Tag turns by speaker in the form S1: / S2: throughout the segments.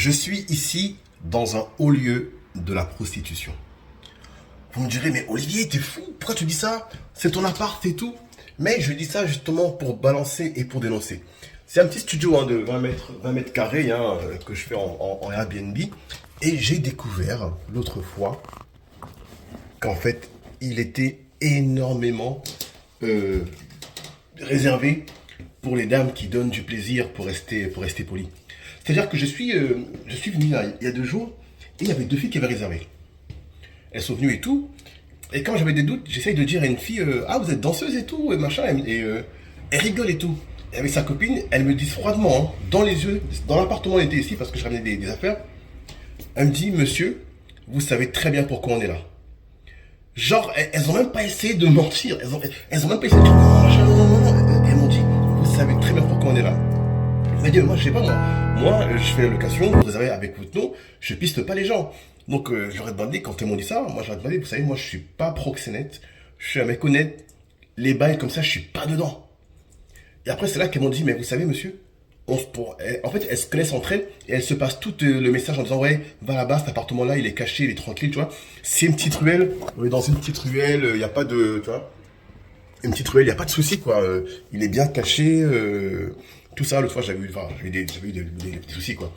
S1: Je suis ici dans un haut lieu de la prostitution. Vous me direz, mais Olivier, t'es fou, pourquoi tu dis ça? C'est ton appart et tout. Mais je dis ça justement pour balancer et pour dénoncer. C'est un petit studio de 20 mètres carrés que je fais en Airbnb. Et j'ai découvert l'autre fois qu'en fait, il était énormément euh, réservé pour les dames qui donnent du plaisir pour rester poli. C'est-à-dire que je suis venu là, il y a 2 jours et il y avait 2 filles qui avaient réservé. Elles sont venues et tout. Et quand j'avais des doutes, j'essaye de dire à une fille ah, vous êtes danseuse et tout, et machin. Elle rigole et tout. Et avec sa copine, elle me dit froidement, dans les yeux, dans l'appartement où elle était ici, parce que je ramenais des affaires, elle me dit monsieur, vous savez très bien pourquoi on est là. Genre, elles ont même pas essayé de mentir. Elles ont même pas essayé de dire non, machin, non, non, non, non. Elles m'ont dit, vous savez très bien pourquoi on est là. Elle m'a dit, moi, je sais pas, moi, je fais la location, vous réservez avec votre nom, je piste pas les gens. Donc, j'aurais demandé, quand elles m'ont dit ça, moi, j'aurais demandé, vous savez, moi, je suis pas proxénète, je suis un mec honnête, les bails comme ça, je suis pas dedans. Et après, c'est là qu'elles m'ont dit, mais vous savez, monsieur, en fait, elles se connaissent entre elles et elles se passent tout le message en disant, ouais, va là-bas, cet appartement-là, il est caché, il est tranquille, tu vois. C'est une petite ruelle, on est dans une petite ruelle, il n'y a pas de, tu vois, une petite ruelle, il n'y a pas de souci, quoi. Il est bien caché, tout ça. L'autre fois, j'avais eu des petits soucis, quoi.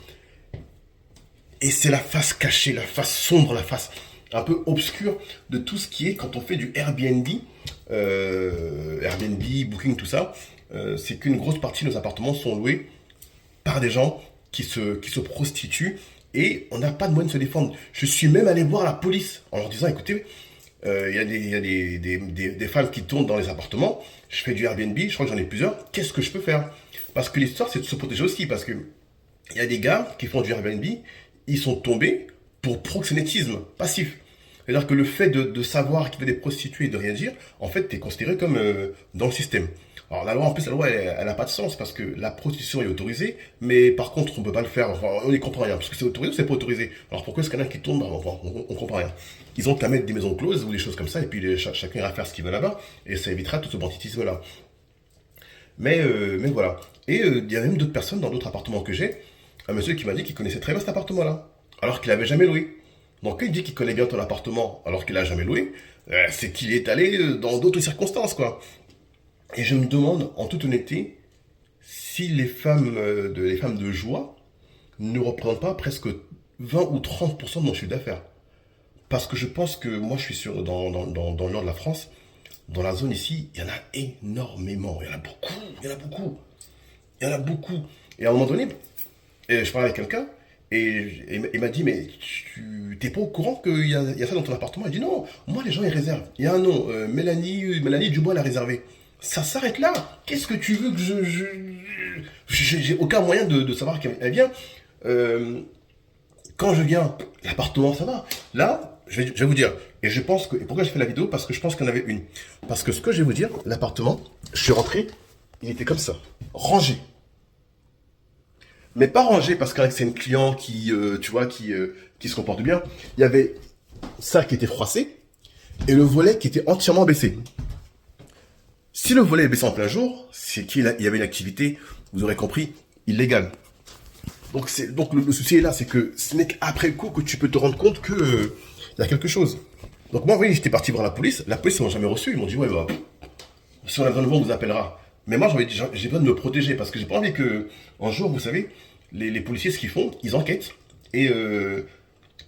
S1: Et c'est la face cachée, la face sombre, la face un peu obscure de tout ce qui est quand on fait du Airbnb, Airbnb, Booking, tout ça. C'est qu'une grosse partie de nos appartements sont loués par des gens qui se prostituent et on n'a pas de moyen de se défendre. Je suis même allé voir la police en leur disant, écoutez, il y a des femmes qui tournent dans les appartements, je fais du Airbnb, je crois que j'en ai plusieurs, qu'est-ce que je peux faire? Parce que l'histoire, c'est de se protéger aussi, parce que il y a des gars qui font du Airbnb, ils sont tombés pour proxénétisme passif. C'est-à-dire que le fait de savoir qu'il y a des prostituées et de rien dire, en fait, tu es considéré comme dans le système. Alors la loi, en plus, la loi, elle n'a pas de sens parce que la prostitution est autorisée, mais par contre, on peut pas le faire. Enfin, on n'y comprend rien parce que c'est autorisé ou c'est pas autorisé. Alors pourquoi est-ce qu'il y en a qui tournent? On comprend rien. Ils ont qu'à mettre des maisons closes ou des choses comme ça, et puis chacun ira faire ce qu'il veut là-bas, et ça évitera tout ce banditisme-là. Mais voilà. Et il y a même d'autres personnes dans d'autres appartements que j'ai. Un monsieur qui m'a dit qu'il connaissait très bien cet appartement-là, alors qu'il n'avait jamais loué. Donc quand il dit qu'il connaît bien ton appartement, alors qu'il n'a jamais loué, c'est qu'il est allé dans d'autres circonstances, quoi. Et je me demande, en toute honnêteté, si les femmes de joie ne représentent pas presque 20 ou 30% de mon chiffre d'affaires. Parce que je pense que moi, je suis dans le nord de la France, dans la zone ici, il y en a énormément. Il y en a beaucoup, il y en a beaucoup, il y en a beaucoup. Et à un moment donné, je parlais avec quelqu'un, et il m'a dit, mais tu t'es pas au courant il y a ça dans ton appartement? Il dit, non, moi les gens ils réservent. Il y a un nom, Mélanie Dubois l'a réservé. Ça s'arrête là. Qu'est-ce que tu veux que j'ai aucun moyen de savoir qu'elle vient. Quand je viens, l'appartement ça va. Là, je vais vous dire, et je pense que, et pourquoi je fais la vidéo? Parce que je pense qu'il y en avait une. Parce que ce que je vais vous dire, l'appartement, je suis rentré, il était comme ça, rangé. Mais pas rangé parce qu'avec c'est une client tu vois, qui se comporte bien. Il y avait ça qui était froissé et le volet qui était entièrement baissé. Si le volet est baissé en plein jour, c'est qu'il y avait une activité, vous aurez compris, illégale. Donc le souci est là, c'est que ce n'est qu'après coup que tu peux te rendre compte que il y a quelque chose. Donc moi, oui, j'étais parti voir la police. La police, ils m'ont jamais reçu. Ils m'ont dit, ouais, bah, si on a besoin de vous, on vous appellera. Mais moi, j'ai besoin de me protéger parce que j'ai pas envie que, un jour, vous savez, les policiers, ce qu'ils font, ils enquêtent. Et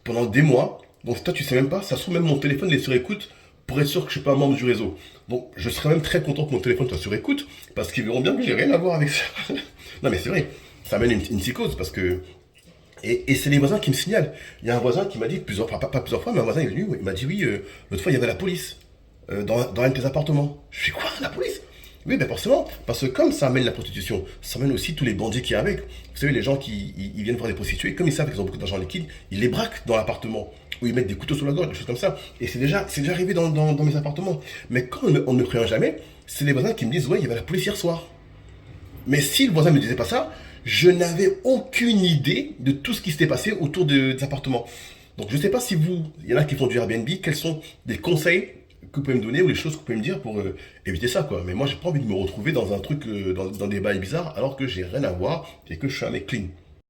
S1: pendant des mois, donc toi, tu sais même pas, ça se trouve même mon téléphone est sur écoute pour être sûr que je suis pas un membre du réseau. Donc, je serais même très content que mon téléphone soit sur écoute parce qu'ils verront bien que j'ai rien à voir avec ça. Non, mais c'est vrai, ça amène une psychose parce que. Et c'est les voisins qui me signalent. Il y a un voisin qui m'a dit plusieurs fois, pas plusieurs fois, mais un voisin est venu, il m'a dit oui, l'autre fois il y avait la police dans un de tes appartements. Je fais quoi, la police? Oui, ben forcément, parce que comme ça amène la prostitution, ça amène aussi tous les bandits qui y a avec. Vous savez, les gens ils viennent voir des prostituées, comme ils savent qu'ils ont beaucoup d'argent liquide, ils les braquent dans l'appartement, ou ils mettent des couteaux sur la gorge, des choses comme ça. Et c'est déjà arrivé dans mes appartements. Mais quand on ne me prévient jamais, c'est les voisins qui me disent, ouais, il y avait la police hier soir. Mais si le voisin ne me disait pas ça, je n'avais aucune idée de tout ce qui s'était passé autour des appartements. Donc je ne sais pas si il y en a qui font du Airbnb, quels sont des conseils que vous pouvez me donner ou les choses que vous pouvez me dire pour éviter ça, quoi. Mais moi, j'ai pas envie de me retrouver dans un truc, dans des bails bizarres alors que j'ai rien à voir et que je suis un mec clean.